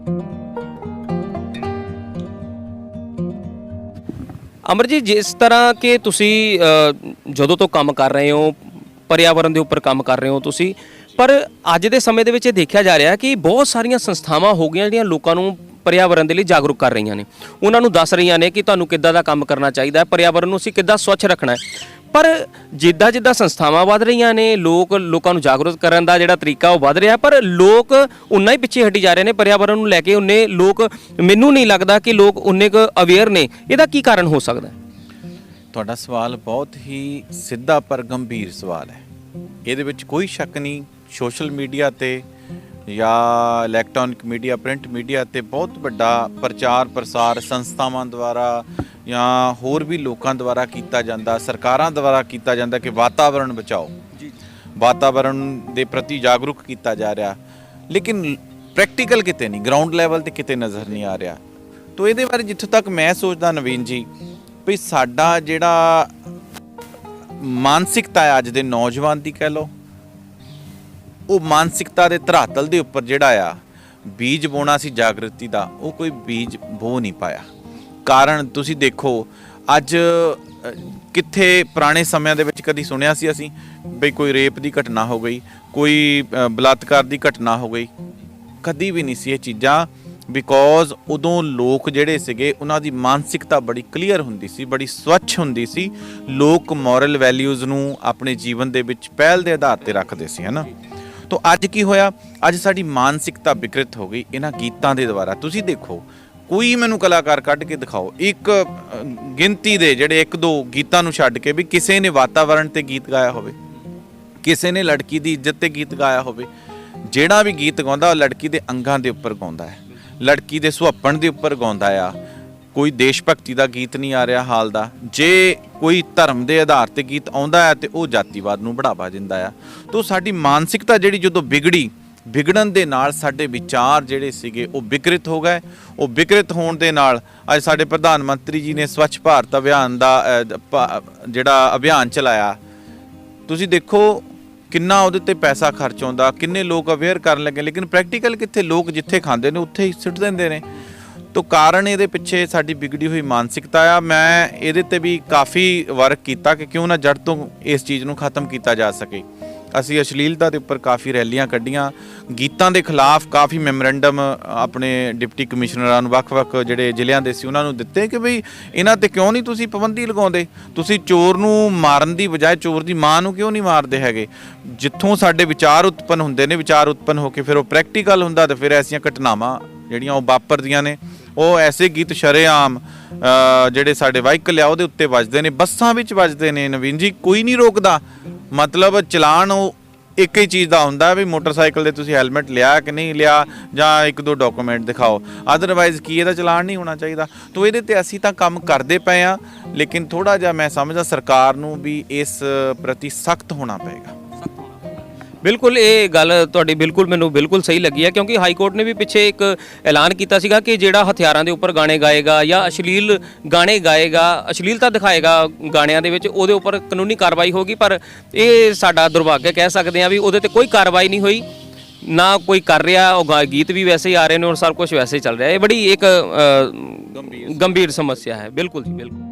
ਅਮਰਜੀਤ, ਜਿਸ ਤਰ੍ਹਾਂ ਕਿ ਤੁਸੀਂ ਜਦੋਂ ਤੋਂ ਕੰਮ ਕਰ ਰਹੇ ਹੋ, ਪਰਿਆਵਰਨ ਦੇ ਉੱਪਰ ਕੰਮ ਕਰ ਰਹੇ ਹੋ ਤੁਸੀਂ, ਪਰ ਅੱਜ ਦੇ ਸਮੇਂ ਦੇ ਵਿੱਚ ਇਹ ਦੇਖਿਆ ਜਾ ਰਿਹਾ ਕਿ ਬਹੁਤ ਸਾਰੀਆਂ ਸੰਸਥਾਵਾਂ ਹੋ ਗਈਆਂ ਜਿਹੜੀਆਂ ਲੋਕਾਂ ਨੂੰ ਪਰਿਆਵਰਨ ਦੇ ਲਈ ਜਾਗਰੂਕ ਕਰ ਰਹੀਆਂ ਨੇ। ਉਹਨਾਂ ਨੂੰ ਦੱਸ ਰਹੀਆਂ ਨੇ ਕਿ ਤੁਹਾਨੂੰ ਕਿੱਦਾਂ ਦਾ ਕੰਮ ਕਰਨਾ ਚਾਹੀਦਾ ਹੈ, ਪਰਿਆਵਰਨ ਨੂੰ ਅਸੀਂ ਕਿੱਦਾਂ ਸਵੱਛ ਰੱਖਣਾ ਹੈ। ਪਰ ਜਿੱਦਾਂ ਜਿੱਦਾਂ ਸੰਸਥਾਵਾਂ ਵੱਧ ਰਹੀਆਂ ਨੇ, ਲੋਕਾਂ ਨੂੰ ਜਾਗਰੂਕ ਕਰਨ ਦਾ ਜਿਹੜਾ ਤਰੀਕਾ ਉਹ ਵੱਧ ਰਿਹਾ, ਪਰ ਲੋਕ ਉਨਾ ਹੀ ਪਿੱਛੇ ਹਟੀ ਜਾ ਰਹੇ ਨੇ ਪਰਿਆਵਰਨ ਨੂੰ ਲੈ ਕੇ। ਉਨੇ ਲੋਕ, ਮੈਨੂੰ ਨਹੀਂ ਲੱਗਦਾ ਕਿ ਲੋਕ ਉਨੇ ਕੁ ਅਵੇਅਰ ਨੇ। ਇਹਦਾ ਕੀ ਕਾਰਨ ਹੋ ਸਕਦਾ? ਤੁਹਾਡਾ ਸਵਾਲ ਬਹੁਤ ਹੀ ਸਿੱਧਾ ਪਰ ਗੰਭੀਰ ਸਵਾਲ ਹੈ। ਇਹਦੇ ਵਿੱਚ ਕੋਈ ਸ਼ੱਕ ਨਹੀਂ, ਸੋਸ਼ਲ ਮੀਡੀਆ ਤੇ ਜਾਂ ਇਲੈਕਟ੍ਰੋਨਿਕ ਮੀਡੀਆ, ਪ੍ਰਿੰਟ ਮੀਡੀਆ ਤੇ ਬਹੁਤ ਵੱਡਾ ਪ੍ਰਚਾਰ ਪ੍ਰਸਾਰ ਸੰਸਥਾਵਾਂ ਦੁਆਰਾ ਜਾਂ ਹੋਰ ਵੀ ਲੋਕਾਂ ਦੁਆਰਾ ਕੀਤਾ ਜਾਂਦਾ, ਸਰਕਾਰਾਂ ਦੁਆਰਾ ਕੀਤਾ ਜਾਂਦਾ ਕਿ ਵਾਤਾਵਰਣ ਬਚਾਓ, ਵਾਤਾਵਰਣ ਦੇ ਪ੍ਰਤੀ ਜਾਗਰੂਕ ਕੀਤਾ ਜਾ ਰਿਹਾ। ਲੇਕਿਨ ਪ੍ਰੈਕਟੀਕਲ ਕਿਤੇ ਨਹੀਂ, ਗਰਾਊਂਡ ਲੈਵਲ ਤੇ ਕਿਤੇ ਨਜ਼ਰ ਨਹੀਂ ਆ ਰਿਹਾ। ਤੋ ਇਹਦੇ ਬਾਰੇ ਜਿੱਥੋਂ ਤੱਕ ਮੈਂ ਸੋਚਦਾ ਨਵੀਨ ਜੀ, ਵੀ ਸਾਡਾ ਜਿਹੜਾ ਮਾਨਸਿਕਤਾ ਹੈ ਅੱਜ ਦੇ ਨੌਜਵਾਨ ਦੀ ਕਹਿ ਲਓ, ਉਹ ਮਾਨਸਿਕਤਾ ਦੇ ਧਰਾਤਲ ਦੇ ਉੱਪਰ ਜਿਹੜਾ ਆ ਬੀਜ ਬੋਣਾ ਸੀ ਜਾਗਰਤੀ ਦਾ, ਉਹ ਕੋਈ ਬੀਜ ਬੋ ਨਹੀਂ ਪਾਇਆ। ਕਾਰਨ ਤੁਸੀਂ ਦੇਖੋ, ਅੱਜ ਕਿੱਥੇ ਪੁਰਾਣੇ ਸਮਿਆਂ ਦੇ ਵਿੱਚ ਕਦੀ ਸੁਣਿਆ ਸੀ ਅਸੀਂ ਬਈ ਕੋਈ ਰੇਪ ਦੀ ਘਟਨਾ ਹੋ ਗਈ, ਕੋਈ ਬਲਾਤਕਾਰ ਦੀ ਘਟਨਾ ਹੋ ਗਈ? ਕਦੀ ਵੀ ਨਹੀਂ ਸੀ ਇਹ ਚੀਜ਼ਾਂ। ਬਿਕੋਜ਼ ਉਦੋਂ ਲੋਕ ਜਿਹੜੇ ਸੀਗੇ ਉਹਨਾਂ ਦੀ ਮਾਨਸਿਕਤਾ ਬੜੀ ਕਲੀਅਰ ਹੁੰਦੀ ਸੀ, ਬੜੀ ਸਵੱਛ ਹੁੰਦੀ ਸੀ। ਲੋਕ ਮੋਰਲ ਵੈਲਿਊਜ਼ ਨੂੰ ਆਪਣੇ ਜੀਵਨ ਦੇ ਵਿੱਚ ਪਹਿਲ ਦੇ ਆਧਾਰ ਤੇ ਰੱਖਦੇ ਸੀ, ਹੈ ਨਾ। ਤੋ ਅੱਜ ਕੀ ਹੋਇਆ? ਅੱਜ ਸਾਡੀ ਮਾਨਸਿਕਤਾ ਵਿਕਰਿਤ ਹੋ ਗਈ ਇਹਨਾਂ ਗੀਤਾਂ ਦੇ ਦੁਆਰਾ। ਤੁਸੀਂ ਦੇਖੋ, ਕੋਈ ਮੈਨੂੰ ਕਲਾਕਾਰ ਕੱਢ ਕੇ ਦਿਖਾਓ, ਇੱਕ ਗਿਣਤੀ ਦੇ ਜਿਹੜੇ 1-2 ਗੀਤਾਂ ਨੂੰ ਛੱਡ ਕੇ ਵੀ ਕਿਸੇ ਨੇ ਵਾਤਾਵਰਣ ਤੇ ਗੀਤ ਗਾਇਆ ਹੋਵੇ, ਕਿਸੇ ਨੇ ਲੜਕੀ ਦੀ ਇੱਜ਼ਤ ਤੇ ਗੀਤ ਗਾਇਆ ਹੋਵੇ। ਜਿਹੜਾ ਵੀ ਗੀਤ ਗਾਉਂਦਾ ਉਹ ਲੜਕੀ ਦੇ ਅੰਗਾਂ ਦੇ ਉੱਪਰ ਗਾਉਂਦਾ ਹੈ, ਲੜਕੀ ਦੇ ਸੁਹੱਪਣ ਦੇ ਉੱਪਰ ਗਾਉਂਦਾ ਆ। ਕੋਈ ਦੇਸ਼ ਭਗਤੀ ਦਾ ਗੀਤ ਨਹੀਂ ਆ ਰਿਹਾ ਹਾਲ ਦਾ। ਜੇ ਕੋਈ ਧਰਮ ਦੇ ਆਧਾਰ ਤੇ ਗੀਤ ਆਉਂਦਾ ਹੈ ਤੇ ਉਹ ਜਾਤੀਵਾਦ ਨੂੰ ਬੜਾਵਾ ਦਿੰਦਾ ਆ। ਤੋ ਸਾਡੀ ਮਾਨਸਿਕਤਾ ਜਿਹੜੀ ਜਦੋਂ ਵਿਗੜਨ ਦੇ ਨਾਲ ਸਾਡੇ ਵਿਚਾਰ ਜਿਹੜੇ ਸੀਗੇ ਉਹ ਵਿਕਰਿਤ ਹੋ ਗਏ। ਉਹ ਵਿਕਰਿਤ ਹੋਣ ਦੇ ਨਾਲ ਅੱਜ ਸਾਡੇ ਪ੍ਰਧਾਨ ਮੰਤਰੀ ਜੀ ਨੇ ਸਵੱਛ ਭਾਰਤ ਅਭਿਆਨ ਦਾ ਜਿਹੜਾ ਅਭਿਆਨ ਚਲਾਇਆ, ਤੁਸੀਂ ਦੇਖੋ ਕਿੰਨਾ ਉਹਦੇ ਤੇ ਪੈਸਾ ਖਰਚ ਆਉਂਦਾ, ਕਿੰਨੇ ਲੋਕ ਅਵੇਅਰ ਕਰਨ ਲੱਗੇ। ਲੇਕਿਨ ਪ੍ਰੈਕਟੀਕਲ ਕਿੱਥੇ? ਲੋਕ ਜਿੱਥੇ ਖਾਂਦੇ ਨੇ ਉੱਥੇ ਹੀ ਸੁੱਟ ਦਿੰਦੇ ਨੇ। ਤੋ ਕਾਰਨ ਇਹਦੇ ਪਿੱਛੇ ਸਾਡੀ ਵਿਗੜੀ ਹੋਈ ਮਾਨਸਿਕਤਾ ਆ। ਮੈਂ ਇਹਦੇ ਤੇ ਵੀ ਕਾਫੀ ਵਰਕ ਕੀਤਾ ਕਿ ਕਿਉਂ ਨਾ ਜੜ ਤੋਂ ਇਸ ਚੀਜ਼ ਨੂੰ ਖਤਮ ਕੀਤਾ ਜਾ ਸਕੇ। ਅਸੀਂ ਅਸ਼ਲੀਲਤਾ ਦੇ ਉੱਪਰ ਕਾਫੀ ਰੈਲੀਆਂ ਕੱਢੀਆਂ, ਗੀਤਾਂ ਦੇ ਖਿਲਾਫ ਕਾਫੀ ਮੈਮੋਰੈਂਡਮ ਆਪਣੇ ਡਿਪਟੀ ਕਮਿਸ਼ਨਰਾਂ ਨੂੰ, ਵੱਖ-ਵੱਖ ਜਿਹੜੇ ਜ਼ਿਲ੍ਹਿਆਂ ਦੇ ਸੀ ਉਹਨਾਂ ਨੂੰ ਦਿੱਤੇ ਕਿ ਬਈ ਇਹਨਾਂ ਤੇ ਕਿਉਂ ਨਹੀਂ ਤੁਸੀਂ ਪਾਬੰਦੀ ਲਗਾਉਂਦੇ? ਤੁਸੀਂ ਚੋਰ ਨੂੰ ਮਾਰਨ ਦੀ ਬਜਾਏ ਚੋਰ ਦੀ ਮਾਂ ਨੂੰ ਕਿਉਂ ਨਹੀਂ ਮਾਰਦੇ ਹੈਗੇ? ਜਿੱਥੋਂ ਸਾਡੇ ਵਿਚਾਰ ਉਤਪੰਨ ਹੁੰਦੇ ਨੇ, ਵਿਚਾਰ ਉਤਪੰਨ ਹੋ ਕੇ ਫਿਰ ਉਹ ਪ੍ਰੈਕਟੀਕਲ ਹੁੰਦਾ ਤੇ ਫਿਰ ਐਸੀਆਂ ਘਟਨਾਵਾਂ ਜਿਹੜੀਆਂ ਉਹ ਵਾਪਰਦੀਆਂ ਨੇ। ਉਹ ਐਸੇ ਗੀਤ ਸ਼ਰੇਆਮ ਜਿਹੜੇ ਸਾਡੇ ਵਾਹੀਕਲ ਆ ਉਹਦੇ ਉੱਤੇ ਵੱਜਦੇ ਨੇ, ਬੱਸਾਂ ਵਿੱਚ ਵੱਜਦੇ ਨੇ ਨਵੀਨ ਜੀ, ਕੋਈ ਨਹੀਂ ਰੋਕਦਾ। ਮਤਲਬ ਚਲਾਨ ਉਹ ਇੱਕ ਹੀ ਚੀਜ਼ ਦਾ ਹੁੰਦਾ ਵੀ ਮੋਟਰਸਾਈਕਲ ਦੇ ਤੁਸੀਂ ਹੈਲਮਟ ਲਿਆ ਕਿ ਨਹੀਂ ਲਿਆ, ਜਾਂ 1-2 ਡਾਕੂਮੈਂਟ ਦਿਖਾਓ, ਅਦਰਵਾਈਜ਼ ਕੀ ਇਹਦਾ ਚਲਾਨ ਨਹੀਂ ਹੋਣਾ ਚਾਹੀਦਾ। ਤੋ ਇਹਦੇ ਤੇ ਅਸੀਂ ਤਾਂ ਕੰਮ ਕਰਦੇ ਪਏ ਹਾਂ, ਲੇਕਿਨ ਥੋੜਾ ਜਿਹਾ ਮੈਂ ਸਮਝਦਾ ਸਰਕਾਰ ਨੂੰ ਵੀ ਇਸ ਪ੍ਰਤੀ ਸਖਤ ਹੋਣਾ ਪਏਗਾ। ਬਿਲਕੁਲ, ਇਹ ਗੱਲ ਤੁਹਾਡੀ ਮੈਨੂੰ ਬਿਲਕੁਲ ਸਹੀ ਲੱਗੀ ਹੈ, ਕਿਉਂਕਿ ਹਾਈ ਕੋਰਟ ਨੇ ਵੀ ਪਿੱਛੇ ਇੱਕ ਐਲਾਨ ਕੀਤਾ ਸੀਗਾ ਕਿ ਜਿਹੜਾ ਹਥਿਆਰਾਂ ਦੇ ਉੱਪਰ ਗਾਣੇ ਗਾਏਗਾ ਜਾਂ ਅਸ਼ਲੀਲ ਗਾਣੇ ਗਾਏਗਾ, ਅਸ਼ਲੀਲਤਾ ਦਿਖਾਏਗਾ ਗਾਣਿਆਂ ਦੇ ਵਿੱਚ, ਉਹਦੇ ਉੱਪਰ ਕਾਨੂੰਨੀ ਕਾਰਵਾਈ ਹੋਗੀ। ਪਰ ਇਹ ਸਾਡਾ ਦੁਰਭਾਗਯ ਕਹਿ ਸਕਦੇ ਹਾਂ ਵੀ ਉਹਦੇ ਤੇ ਕੋਈ ਕਾਰਵਾਈ ਨਹੀਂ ਹੋਈ, ਨਾ ਕੋਈ ਕਰ ਰਿਹਾ। ਉਹ ਗੀਤ ਵੀ ਵੈਸੇ ਹੀ ਆ ਰਹੇ ਨੇ ਔਰ ਸਭ ਕੁਝ ਵੈਸੇ ਹੀ ਚੱਲ ਰਿਹਾ। ਇਹ ਬੜੀ ਇੱਕ ਗੰਭੀਰ ਸਮੱਸਿਆ ਹੈ। ਬਿਲਕੁਲ ਜੀ, ਬਿਲਕੁਲ।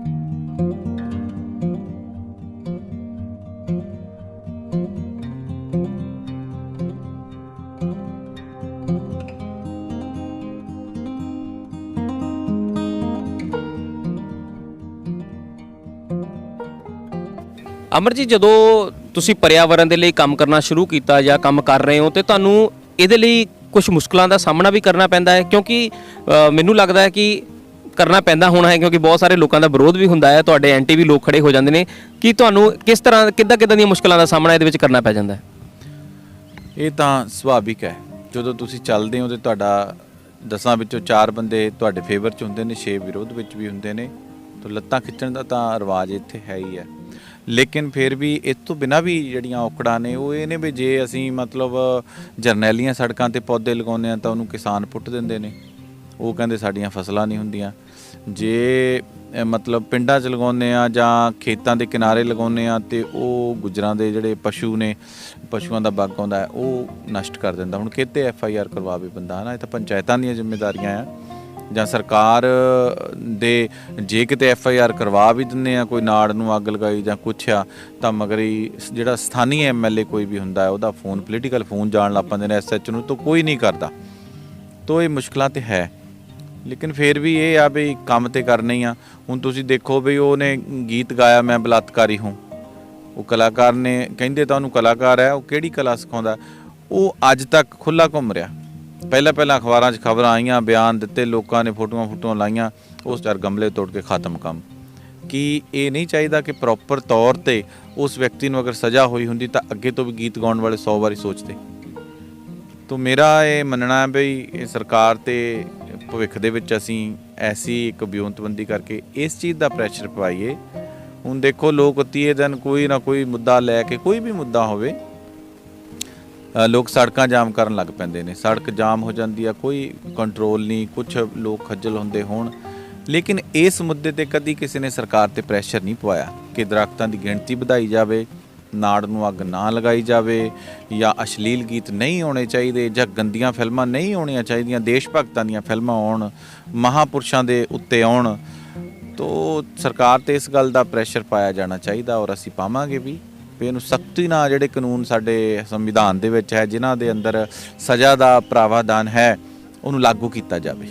ਅਮਰ ਜੀ, ਜਦੋਂ ਤੁਸੀਂ ਪਰਿਆਵਰਨ ਦੇ ਲਈ ਕੰਮ ਕਰਨਾ ਸ਼ੁਰੂ ਕੀਤਾ ਜਾਂ ਕੰਮ ਕਰ ਰਹੇ ਹੋ ਤੇ ਤੁਹਾਨੂੰ ਇਹਦੇ ਲਈ ਕੁਝ ਮੁਸ਼ਕਲਾਂ ਦਾ ਸਾਹਮਣਾ ਵੀ ਕਰਨਾ ਪੈਂਦਾ ਹੈ, ਕਿਉਂਕਿ ਮੈਨੂੰ ਲੱਗਦਾ ਹੈ ਕਿ ਕਰਨਾ ਪੈਂਦਾ ਹੋਣਾ ਹੈ ਕਿਉਂਕਿ ਬਹੁਤ ਸਾਰੇ ਲੋਕਾਂ ਦਾ ਵਿਰੋਧ ਵੀ ਹੁੰਦਾ ਹੈ, ਤੁਹਾਡੇ ਐਂਟੀ ਵੀ ਲੋਕ ਖੜੇ ਹੋ ਜਾਂਦੇ ਨੇ, ਕਿ ਤੁਹਾਨੂੰ ਕਿਸ ਤਰ੍ਹਾਂ ਕਿੱਦਾਂ ਦੀਆਂ ਮੁਸ਼ਕਲਾਂ ਦਾ ਸਾਹਮਣਾ ਇਹਦੇ ਵਿੱਚ ਕਰਨਾ ਪੈ ਜਾਂਦਾ ਹੈ? ਇਹ ਤਾਂ ਸੁਭਾਵਿਕ ਹੈ। ਜਦੋਂ ਤੁਸੀਂ ਚੱਲਦੇ ਹੋ ਤੇ ਤੁਹਾਡਾ 10 ਵਿੱਚੋਂ 4 ਬੰਦੇ ਤੁਹਾਡੇ ਫੇਵਰ 'ਚ ਹੁੰਦੇ ਨੇ, 6 ਵਿਰੋਧ ਵਿੱਚ ਵੀ ਹੁੰਦੇ ਨੇ, ਤਾਂ ਲੱਤਾਂ ਖਿੱਚਣ ਦਾ ਤਾਂ ਰਿਵਾਜ ਇੱਥੇ ਹੈ ਹੀ ਹੈ। ਲੇਕਿਨ ਫਿਰ ਵੀ ਇਸ ਤੋਂ ਬਿਨਾਂ ਵੀ ਜਿਹੜੀਆਂ ਔਕੜਾਂ ਨੇ ਉਹ ਇਹ ਨੇ ਵੀ ਜੇ ਅਸੀਂ ਮਤਲਬ ਜਰਨੈਲੀਆਂ ਸੜਕਾਂ ਤੇ ਪੌਦੇ ਲਗਾਉਂਦੇ ਹਾਂ ਤਾਂ ਉਹਨੂੰ ਕਿਸਾਨ ਪੁੱਟ ਦਿੰਦੇ ਨੇ, ਉਹ ਕਹਿੰਦੇ ਸਾਡੀਆਂ ਫਸਲਾਂ ਨਹੀਂ ਹੁੰਦੀਆਂ। ਜੇ ਮਤਲਬ ਪਿੰਡਾਂ 'ਚ ਲਗਾਉਂਦੇ ਆ ਜਾਂ ਖੇਤਾਂ ਦੇ ਕਿਨਾਰੇ ਲਗਾਉਂਦੇ ਆ ਤੇ ਉਹ ਗੁੱਜਰਾਂ ਦੇ ਜਿਹੜੇ ਪਸ਼ੂ ਨੇ, ਪਸ਼ੂਆਂ ਦਾ ਬਾਗ ਆਉਂਦਾ ਉਹ ਨਸ਼ਟ ਕਰ ਦਿੰਦਾ। ਹੁਣ ਕਿਤੇ FIR ਕਰਵਾਵੇ ਬੰਦਾ, ਹੈ ਨਾ, ਇਹ ਤਾਂ ਪੰਚਾਇਤਾਂ ਦੀਆਂ ਜ਼ਿੰਮੇਵਾਰੀਆਂ ਆ ਜਾਂ ਸਰਕਾਰ ਦੇ। ਜੇ ਕਿਤੇ FIR ਕਰਵਾ ਵੀ ਦਿੰਦੇ ਆ, ਕੋਈ ਨਾੜ ਨੂੰ ਅੱਗ ਲਗਾਈ ਜਾਂ ਕੁਛ ਆ, ਤਾਂ ਮਗਰ ਹੀ ਜਿਹੜਾ ਸਥਾਨੀ MLA ਕੋਈ ਵੀ ਹੁੰਦਾ ਹੈ ਉਹਦਾ ਫੋਨ, ਪੋਲੀਟੀਕਲ ਫੋਨ ਜਾਣ ਲੱਗ ਪੈਂਦੇ ਨੇ SH ਨੂੰ, ਤਾਂ ਕੋਈ ਨਹੀਂ ਕਰਦਾ। ਤਾਂ ਇਹ ਮੁਸ਼ਕਲਾਂ ਤਾਂ ਹੈ, ਲੇਕਿਨ ਫਿਰ ਵੀ ਇਹ ਆ ਵੀ ਕੰਮ ਤੇ ਕਰਨਾ ਹੀ ਆ। ਹੁਣ ਤੁਸੀਂ ਦੇਖੋ ਵੀ ਉਹਨੇ ਗੀਤ ਗਾਇਆ ਮੈਂ ਬਲਾਤਕਾਰੀ ਹੂੰ, ਉਹ ਕਲਾਕਾਰ ਨੇ, ਕਹਿੰਦੇ ਤਾਂ ਉਹਨੂੰ ਕਲਾਕਾਰ ਹੈ, ਉਹ ਕਿਹੜੀ ਕਲਾ ਸਿਖਾਉਂਦਾ? ਉਹ ਅੱਜ ਤੱਕ ਖੁੱਲ੍ਹਾ ਘੁੰਮ ਰਿਹਾ। ਪਹਿਲਾਂ ਅਖਬਾਰਾਂ 'ਚ ਖਬਰਾਂ ਆਈਆਂ, ਬਿਆਨ ਦਿੱਤੇ, ਲੋਕਾਂ ਨੇ ਫੋਟੋਆਂ ਲਾਈਆਂ, ਉਸ ਚਾਰ ਗਮਲੇ ਤੋੜ ਕੇ ਖਤਮ ਕੰਮ। ਕੀ ਇਹ ਨਹੀਂ ਚਾਹੀਦਾ ਕਿ ਪ੍ਰੋਪਰ ਤੌਰ 'ਤੇ ਉਸ ਵਿਅਕਤੀ ਨੂੰ ਅਗਰ ਸਜ਼ਾ ਹੋਈ ਹੁੰਦੀ ਤਾਂ ਅੱਗੇ ਤੋਂ ਵੀ ਗੀਤ ਗਾਉਣ ਵਾਲੇ 100 ਵਾਰੀ ਸੋਚਦੇ? ਤਾਂ ਮੇਰਾ ਇਹ ਮੰਨਣਾ ਹੈ ਵੀ ਇਹ ਸਰਕਾਰ ਤੇ ਭਵਿੱਖ ਦੇ ਵਿੱਚ ਅਸੀਂ ਐਸੀ ਇੱਕ ਵਿਉਂਤਬੰਦੀ ਕਰਕੇ ਇਸ ਚੀਜ਼ ਦਾ ਪ੍ਰੈਸ਼ਰ ਪਵਾਈਏ। ਹੁਣ ਦੇਖੋ ਲੋਕ 30 ਦਿਨ ਕੋਈ ਨਾ ਕੋਈ ਮੁੱਦਾ ਲੈ ਕੇ, ਕੋਈ ਵੀ ਮੁੱਦਾ ਹੋਵੇ, ਲੋਕ ਸੜਕਾਂ ਜਾਮ ਕਰਨ ਲੱਗ ਪੈਂਦੇ ਨੇ, ਸੜਕ ਜਾਮ ਹੋ ਜਾਂਦੀ ਆ, ਕੋਈ ਕੰਟਰੋਲ ਨਹੀਂ, ਕੁਛ ਲੋਕ ਖੱਜਲ ਹੁੰਦੇ ਹੋਣ। ਲੇਕਿਨ ਇਸ ਮੁੱਦੇ ਤੇ ਕਦੀ ਕਿਸੇ ਨੇ ਸਰਕਾਰ ਤੇ ਪ੍ਰੈਸ਼ਰ ਨਹੀਂ ਪਵਾਇਆ ਕਿ ਦਰੱਖਤਾਂ ਦੀ ਗਿਣਤੀ ਵਧਾਈ ਜਾਵੇ, ਨਾੜ ਨੂੰ ਅੱਗ ਨਾ ਲਗਾਈ ਜਾਵੇ, ਜਾਂ ਅਸ਼ਲੀਲ ਗੀਤ ਨਹੀਂ ਆਉਣੇ ਚਾਹੀਦੇ, ਜਾਂ ਗੰਦੀਆਂ ਫਿਲਮਾਂ ਨਹੀਂ ਆਉਣੀਆਂ ਚਾਹੀਦੀਆਂ, ਦੇਸ਼ ਭਗਤਾਂ ਦੀਆਂ ਫਿਲਮਾਂ ਆਉਣ, ਮਹਾਂਪੁਰਸ਼ਾਂ ਦੇ ਉੱਤੇ ਆਉਣ। ਤੋ ਸਰਕਾਰ ਤੇ ਇਸ ਗੱਲ ਦਾ ਪ੍ਰੈਸ਼ਰ ਪਾਇਆ ਜਾਣਾ ਚਾਹੀਦਾ, ਔਰ ਅਸੀਂ ਪਾਵਾਂਗੇ ਵੀ ਇਹਨੂੰ ਸਖਤੀ ਨਾਲ। ਜਿਹੜੇ ਕਾਨੂੰਨ ਸਾਡੇ ਸੰਵਿਧਾਨ ਦੇ ਵਿੱਚ ਹੈ, ਜਿਨ੍ਹਾਂ ਦੇ ਅੰਦਰ ਸਜ਼ਾ ਦਾ ਪ੍ਰਾਵਧਾਨ ਹੈ, ਉਹਨੂੰ ਲਾਗੂ ਕੀਤਾ ਜਾਵੇ।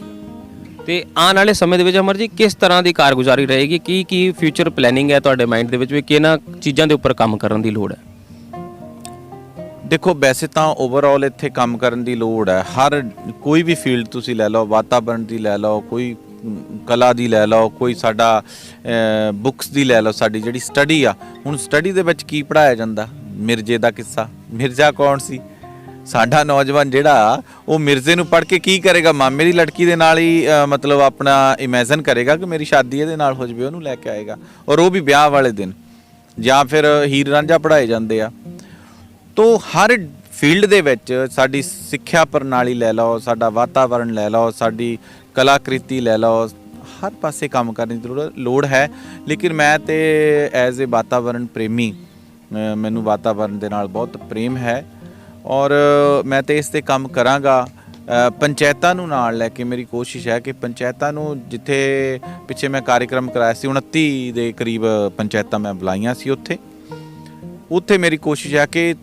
ਤੇ ਆਉਣ ਵਾਲੇ ਸਮੇਂ ਦੇ ਵਿੱਚ ਅਮਰ ਜੀ ਕਿਸ ਤਰ੍ਹਾਂ ਦੀ ਕਾਰਗੁਜ਼ਾਰੀ ਰਹੇਗੀ? ਕੀ ਫਿਊਚਰ ਪਲੈਨਿੰਗ ਹੈ ਤੁਹਾਡੇ ਮਾਈਂਡ ਦੇ ਵਿੱਚ ਵੀ ਕਿਹਨਾਂ ਚੀਜ਼ਾਂ ਦੇ ਉੱਪਰ ਕੰਮ ਕਰਨ ਦੀ ਲੋੜ ਹੈ? ਦੇਖੋ, ਵੈਸੇ ਤਾਂ ਓਵਰਆਲ ਇੱਥੇ ਕੰਮ ਕਰਨ ਦੀ ਲੋੜ ਹੈ। ਹਰ ਕੋਈ ਵੀ ਫੀਲਡ ਤੁਸੀਂ ਲੈ ਲਓ, ਵਾਤਾਵਰਣ ਦੀ ਲੈ ਲਓ, ਕੋਈ ਕਲਾ ਦੀ ਲੈ ਲਓ, ਕੋਈ ਸਾਡਾ ਬੁੱਕਸ ਦੀ ਲੈ ਲਓ, ਸਾਡੀ ਜਿਹੜੀ ਸਟੱਡੀ ਆ। ਹੁਣ ਸਟੱਡੀ ਦੇ ਵਿੱਚ ਕੀ ਪੜ੍ਹਾਇਆ ਜਾਂਦਾ? ਮਿਰਜ਼ੇ ਦਾ ਕਿੱਸਾ। ਮਿਰਜ਼ਾ ਕੌਣ ਸੀ? ਸਾਡਾ ਨੌਜਵਾਨ ਜਿਹੜਾ ਉਹ ਮਿਰਜ਼ੇ ਨੂੰ ਪੜ੍ਹ ਕੇ ਕੀ ਕਰੇਗਾ? ਮਾਮੇ ਦੀ ਲੜਕੀ ਦੇ ਨਾਲ ਹੀ ਮਤਲਬ ਆਪਣਾ ਇਮੇਜਿਨ ਕਰੇਗਾ ਕਿ ਮੇਰੀ ਸ਼ਾਦੀ ਇਹਦੇ ਨਾਲ ਹੋ ਜਾਵੇ, ਉਹਨੂੰ ਲੈ ਕੇ ਆਏਗਾ, ਔਰ ਉਹ ਵੀ ਵਿਆਹ ਵਾਲੇ ਦਿਨ। ਜਾਂ ਫਿਰ ਹੀਰ ਰਾਂਝਾ ਪੜ੍ਹਾਏ ਜਾਂਦੇ ਆ। ਤੋ ਹਰ ਫੀਲਡ ਦੇ ਵਿੱਚ ਸਾਡੀ ਸਿੱਖਿਆ ਪ੍ਰਣਾਲੀ ਲੈ ਲਓ, ਸਾਡਾ ਵਾਤਾਵਰਣ ਲੈ ਲਓ, ਸਾਡੀ ਕਲਾਕ੍ਰਿਤੀ ਲੈ ਲਓ, ਹਰ ਪਾਸੇ ਕੰਮ ਕਰਨ ਦੀ ਲੋੜ ਹੈ। ਲੇਕਿਨ ਮੈਂ ਤੇ ਐਜ਼ ਏ ਵਾਤਾਵਰਣ ਪ੍ਰੇਮੀ, ਮੈਨੂੰ ਵਾਤਾਵਰਣ ਦੇ ਨਾਲ ਬਹੁਤ ਪ੍ਰੇਮ ਹੈ, ਔਰ ਮੈਂ ਤੇ ਇਸ 'ਤੇ ਕੰਮ ਕਰਾਂਗਾ। ਪੰਚਾਇਤਾਂ ਨੂੰ ਨਾਲ ਲੈ ਕੇ ਮੇਰੀ ਕੋਸ਼ਿਸ਼ ਹੈ ਕਿ ਪੰਚਾਇਤਾਂ ਨੂੰ, ਜਿੱਥੇ ਪਿੱਛੇ ਮੈਂ ਕਾਰਿਕ੍ਰਮ ਕਰਾਇਆ ਸੀ, 29 ਦੇ ਕਰੀਬ ਪੰਚਾਇਤਾਂ ਮੈਂ ਬੁਲਾਈਆਂ ਸੀ, ਉੱਥੇ ਮੇਰੀ ਕੋਸ਼ਿਸ਼ ਹੈ ਕਿ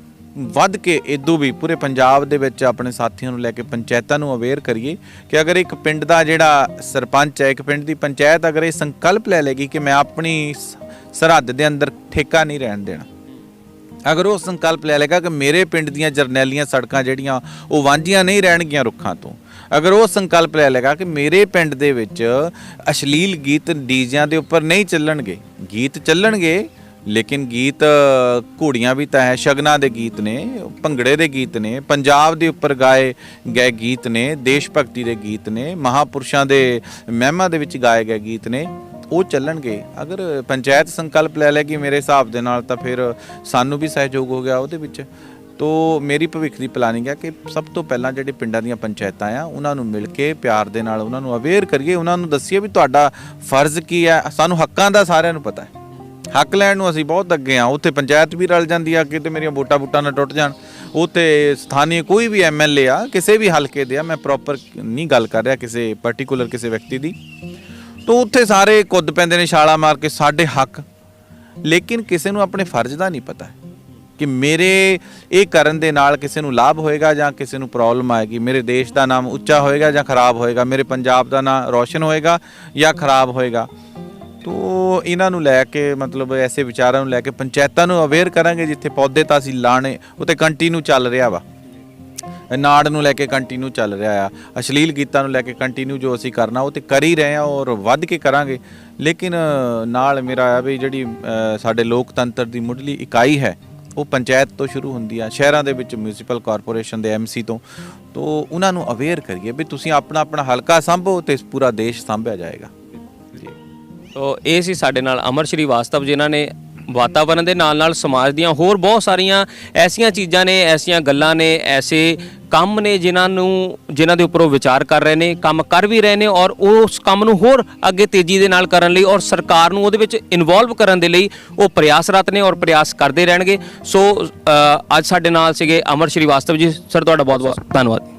ਵੱਧ ਕੇ ਇਦੋਂ ਵੀ ਪੂਰੇ ਪੰਜਾਬ ਦੇ ਵਿੱਚ ਆਪਣੇ ਸਾਥੀਆਂ ਨੂੰ ਲੈ ਕੇ ਪੰਚਾਇਤਾਂ ਨੂੰ ਅਵੇਅਰ ਕਰੀਏ ਕਿ ਅਗਰ ਇੱਕ ਪਿੰਡ ਦਾ ਜਿਹੜਾ ਸਰਪੰਚ ਹੈ, ਇੱਕ ਪਿੰਡ ਦੀ ਪੰਚਾਇਤ ਅਗਰ ਇਹ ਸੰਕਲਪ ਲੈ ਲੇਗੀ ਕਿ ਮੈਂ ਆਪਣੀ ਸਰਹੱਦ ਦੇ ਅੰਦਰ ਠੇਕਾ ਨਹੀਂ ਰਹਿਣ ਦੇਣਾ, ਅਗਰ ਉਹ ਸੰਕਲਪ ਲੈ ਲੇਗਾ ਕਿ ਮੇਰੇ ਪਿੰਡ ਦੀਆਂ ਜਰਨੈਲੀਆਂ ਸੜਕਾਂ ਜਿਹੜੀਆਂ ਉਹ ਵਾਂਝੀਆਂ ਨਹੀਂ ਰਹਿਣਗੀਆਂ ਰੁੱਖਾਂ ਤੋਂ, ਅਗਰ ਉਹ ਸੰਕਲਪ ਲੈ ਲੇਗਾ ਕਿ ਮੇਰੇ ਪਿੰਡ ਦੇ ਵਿੱਚ ਅਸ਼ਲੀਲ ਗੀਤ ਡੀਜਿਆਂ ਦੇ ਉੱਪਰ ਨਹੀਂ ਚੱਲਣਗੇ, ਗੀਤ ਚੱਲਣਗੇ ਲੇਕਿਨ ਗੀਤ ਘੋੜੀਆਂ ਵੀ ਤਾਂ ਹੈ, ਸ਼ਗਨਾਂ ਦੇ ਗੀਤ ਨੇ, ਭੰਗੜੇ ਦੇ ਗੀਤ ਨੇ, ਪੰਜਾਬ ਦੇ ਉੱਪਰ ਗਾਏ ਗਏ ਗੀਤ ਨੇ, ਦੇਸ਼ ਭਗਤੀ ਦੇ ਗੀਤ ਨੇ, ਮਹਾਂਪੁਰਸ਼ਾਂ ਦੇ ਮਹਿਮਾ ਦੇ ਵਿੱਚ ਗਾਏ ਗਏ ਗੀਤ ਨੇ, ਉਹ ਚੱਲਣਗੇ। ਅਗਰ ਪੰਚਾਇਤ ਸੰਕਲਪ ਲੈ ਲੇਗੀ ਮੇਰੇ ਹਿਸਾਬ ਦੇ ਨਾਲ ਤਾਂ ਫਿਰ ਸਾਨੂੰ ਵੀ ਸਹਿਯੋਗ ਹੋ ਗਿਆ ਉਹਦੇ ਵਿੱਚ। ਤੋ ਮੇਰੀ ਭਵਿੱਖ ਦੀ ਪਲਾਨਿੰਗ ਹੈ ਕਿ ਸਭ ਤੋਂ ਪਹਿਲਾਂ ਜਿਹੜੇ ਪਿੰਡਾਂ ਦੀਆਂ ਪੰਚਾਇਤਾਂ ਆ ਉਹਨਾਂ ਨੂੰ ਮਿਲ ਕੇ ਪਿਆਰ ਦੇ ਨਾਲ ਉਹਨਾਂ ਨੂੰ ਅਵੇਅਰ ਕਰੀਏ, ਉਹਨਾਂ ਨੂੰ ਦੱਸੀਏ ਵੀ ਤੁਹਾਡਾ ਫਰਜ਼ ਕੀ ਹੈ। ਸਾਨੂੰ ਹੱਕਾਂ ਦਾ ਸਾਰਿਆਂ ਨੂੰ ਪਤਾ ਹੈ, ਹੱਕ ਲੈਣ ਨੂੰ ਅਸੀਂ ਬਹੁਤ ਅੱਗੇ ਹਾਂ। ਉੱਥੇ ਪੰਚਾਇਤ ਵੀ ਰਲ ਜਾਂਦੀ ਆ, ਕਿਤੇ ਮੇਰੀਆਂ ਵੋਟਾਂ ਨਾ ਟੁੱਟ ਜਾਣ। ਉੱਥੇ ਸਥਾਨੀ ਕੋਈ ਵੀ MLA ਆ, ਕਿਸੇ ਵੀ ਹਲਕੇ ਦੇ ਆ, ਮੈਂ ਪ੍ਰੋਪਰ ਨਹੀਂ ਗੱਲ ਕਰ ਰਿਹਾ ਕਿਸੇ ਪਾਰਟੀਕੂਲਰ ਕਿਸੇ ਵਿਅਕਤੀ ਦੀ, ਤਾਂ ਉੱਥੇ ਸਾਰੇ ਕੁੱਦ ਪੈਂਦੇ ਨੇ ਛਾਲਾ ਮਾਰ ਕੇ ਸਾਡੇ ਹੱਕ। ਲੇਕਿਨ ਕਿਸੇ ਨੂੰ ਆਪਣੇ ਫਰਜ਼ ਦਾ ਨਹੀਂ ਪਤਾ ਕਿ ਮੇਰੇ ਇਹ ਕਰਨ ਦੇ ਨਾਲ ਕਿਸੇ ਨੂੰ ਲਾਭ ਹੋਏਗਾ ਜਾਂ ਕਿਸੇ ਨੂੰ ਪ੍ਰੋਬਲਮ ਆਏਗੀ, ਮੇਰੇ ਦੇਸ਼ ਦਾ ਨਾਮ ਉੱਚਾ ਹੋਏਗਾ ਜਾਂ ਖਰਾਬ ਹੋਏਗਾ, ਮੇਰੇ ਪੰਜਾਬ ਦਾ ਨਾਮ ਰੌਸ਼ਨ ਹੋਏਗਾ ਜਾਂ ਖਰਾਬ ਹੋਏਗਾ। ਤੋ ਇਹਨਾਂ ਨੂੰ ਲੈ ਕੇ ਮਤਲਬ ਐਸੇ ਵਿਚਾਰਾਂ ਨੂੰ ਲੈ ਕੇ ਪੰਚਾਇਤਾਂ ਨੂੰ ਅਵੇਅਰ ਕਰਾਂਗੇ। ਜਿੱਥੇ ਪੌਦੇ ਤਾਂ ਅਸੀਂ ਲਾਣੇ ਉੱਥੇ ਕੰਟੀਨਿਊ ਚੱਲ ਰਿਹਾ ਵਾ, ਨਾੜ ਨੂੰ ਲੈ ਕੇ ਕੰਟੀਨਿਊ ਚੱਲ ਰਿਹਾ ਆ, ਅਸ਼ਲੀਲ ਗੀਤਾਂ ਨੂੰ ਲੈ ਕੇ ਕੰਟੀਨਿਊ ਜੋ ਅਸੀਂ ਕਰਨਾ ਉਹ ਤੇ ਕਰ ਹੀ ਰਹੇ ਆ ਔਰ ਵੱਧ ਕੇ ਕਰਾਂਗੇ। ਲੇਕਿਨ ਨਾਲ ਮੇਰਾ ਆ ਵੀ ਜਿਹੜੀ ਸਾਡੇ ਲੋਕਤੰਤਰ ਦੀ ਮੁੱਢਲੀ ਇਕਾਈ ਹੈ ਉਹ ਪੰਚਾਇਤ ਤੋਂ ਸ਼ੁਰੂ ਹੁੰਦੀ ਆ, ਸ਼ਹਿਰਾਂ ਦੇ ਵਿੱਚ ਮਿਊਨਿਸਪਲ ਕਾਰਪੋਰੇਸ਼ਨ ਦੇ ਐਮਸੀ ਤੋਂ ਉਹਨਾਂ ਨੂੰ ਅਵੇਅਰ ਕਰੀਏ ਵੀ ਤੁਸੀਂ ਆਪਣਾ ਆਪਣਾ ਹਲਕਾ ਸੰਭੋ ਤੇ ਪੂਰਾ ਦੇਸ਼ ਸੰਭਿਆ ਜਾਏਗਾ ਜੀ। ਤੋ ਇਹ ਸੀ ਸਾਡੇ ਨਾਲ ਅਮਰ ਸ਼੍ਰੀਵਾਸਤਵ, ਜਿਨ੍ਹਾਂ ਨੇ ਵਾਤਾਵਰਣ ਦੇ ਨਾਲ ਨਾਲ ਸਮਾਜ ਦੀਆਂ ਹੋਰ ਬਹੁਤ ਸਾਰੀਆਂ ਐਸੀਆਂ ਚੀਜ਼ਾਂ ਨੇ, ਐਸੀਆਂ ਗੱਲਾਂ ਨੇ, ਐਸੇ ਕੰਮ ਨੇ ਜਿਨ੍ਹਾਂ ਦੇ ਉੱਪਰ ਉਹ ਵਿਚਾਰ ਕਰ ਰਹੇ ਨੇ, ਕੰਮ ਕਰ ਵੀ ਰਹੇ ਨੇ ਔਰ ਉਸ ਕੰਮ ਨੂੰ ਹੋਰ ਅੱਗੇ ਤੇਜ਼ੀ ਦੇ ਨਾਲ ਕਰਨ ਲਈ ਔਰ ਸਰਕਾਰ ਨੂੰ ਉਹਦੇ ਵਿੱਚ ਇਨਵੋਲਵ ਕਰਨ ਦੇ ਲਈ ਉਹ ਪ੍ਰਯਾਸਰਤ ਨੇ ਔਰ ਪ੍ਰਯਾਸ ਕਰਦੇ ਰਹਿਣਗੇ। ਸੋ ਅੱਜ ਸਾਡੇ ਨਾਲ ਸੀਗੇ ਅਮਰ ਸ਼੍ਰੀਵਾਸਤਵ ਜੀ। ਸਰ ਤੁਹਾਡਾ ਬਹੁਤ ਬਹੁਤ ਧੰਨਵਾਦ।